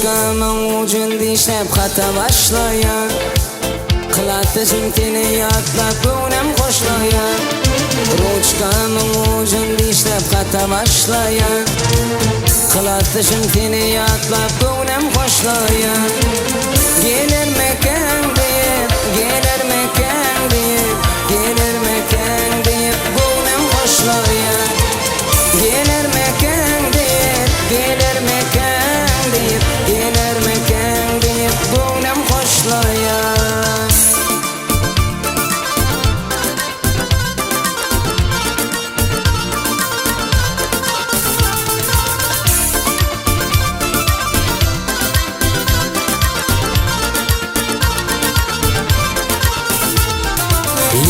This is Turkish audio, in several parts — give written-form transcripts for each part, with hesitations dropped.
Ruchkamın ucunda işlep hata başlayan, Kılattı seni yatlap gönem koşlayan. Ruchkamın ucunda işlep hata başlayan, Kılattı seni yatlap gönem koşlayan. Gelir mekan deyip, gelir mekan deyip, gelir mekan deyip gönem koşlayan. Gelir mekan deyip, gelir mekan deyip, gelir mekan deyip gönem koşlayan.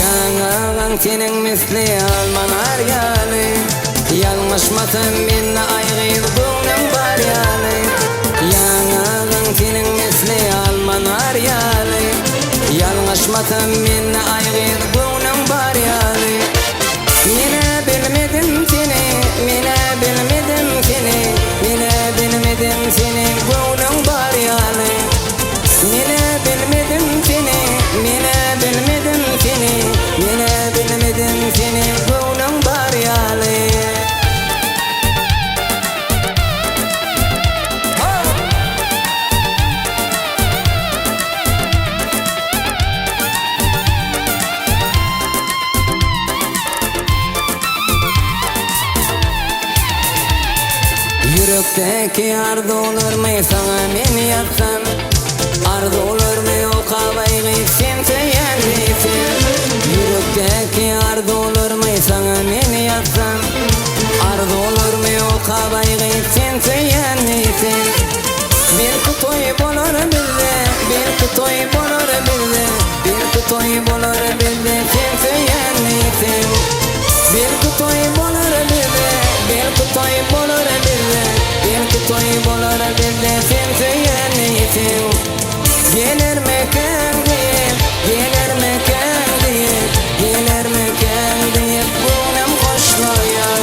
Yanağın senin misli alman aryalı, Yalmışmasın minna aygıydı gönem baryalı. Yanağın senin misli alman aryalı, Yalmışmasın minna aygıydı gönem baryalı. Mine bilmedim seni, mine bilmedim seni, mine bilmedim seni gönem baryalı. Mine bilmedim seni, mine bilmedim seni, mine bilmedim seni gönem baryalı. Yürekteki ardı olur mu sana men yatsam, Ardı olur mu o kabayı sen seyenlisin. Yürekteki ardı olur mu sana men yatsam, Ardı olur mu o kabayı sen seyenlisin. Bir kutoy bolur bizde, bir kutoy bolur bizde, bir kutoy bolur bizde sen seyenlisin. Bir kutoy bolur bizde, bir kutoy bolur bizde, bir kutoy bolur bizde sen seyenlisin. Gelir mekan deyip, gelir mekan deyip, gelir mekan deyip gönem koşlayan.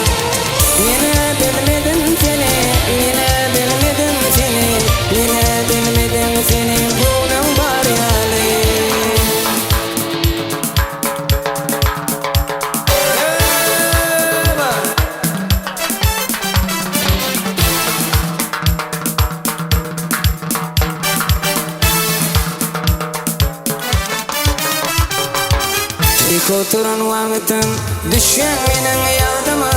Yine bilmedim seni, yine bilmedim seni, yine bilmedim seni gönem baryalı. Oturan vaktim düşen benim yadıma,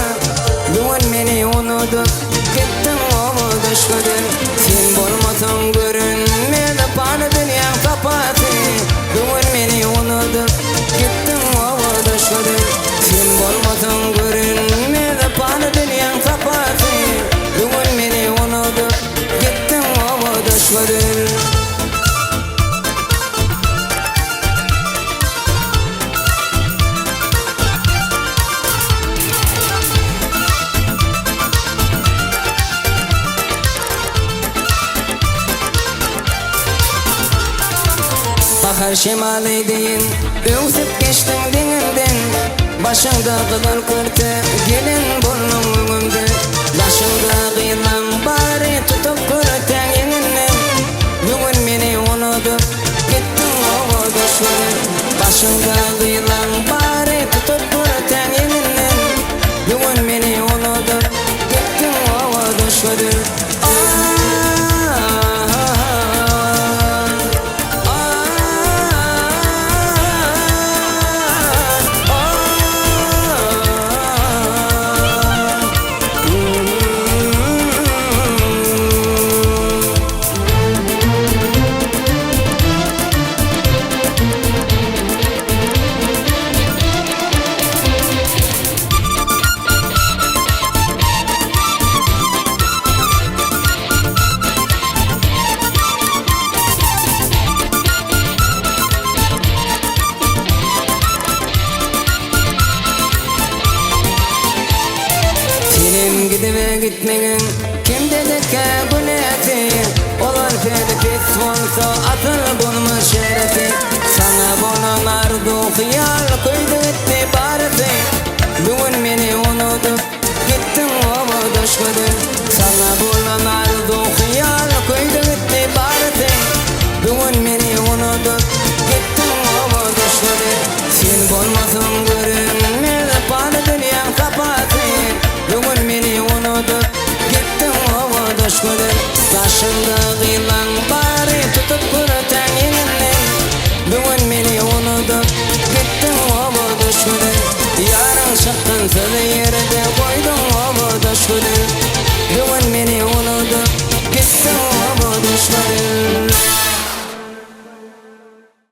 Bugün beni unutup gittin omuzuşkudun. Sen bolmasan görünmedi bana dünya kapatı, Bugün beni unutup gittin omuzuşkudun. Sen bolmasan görünmedi bana dünya kapatı, Bugün beni unutup gittin omuzuşkudun. Bahar şemali deyin, öksüp geçtin denimden, Başında kılar kırtı, gelin burnum önümde. Başında kıyılan bari tutup kırıtan yeninden, Bugün beni unutup gittin ova düşledin. Başında kıyılan bari tutup kırıtan yeninden, Bugün beni unutup gittin ova düşledin. Gitmeyin kim dedi ki bu niyeti, Olur fedi pis olsa atıl bulmuş şerefi. Sana bunun ardu hıyal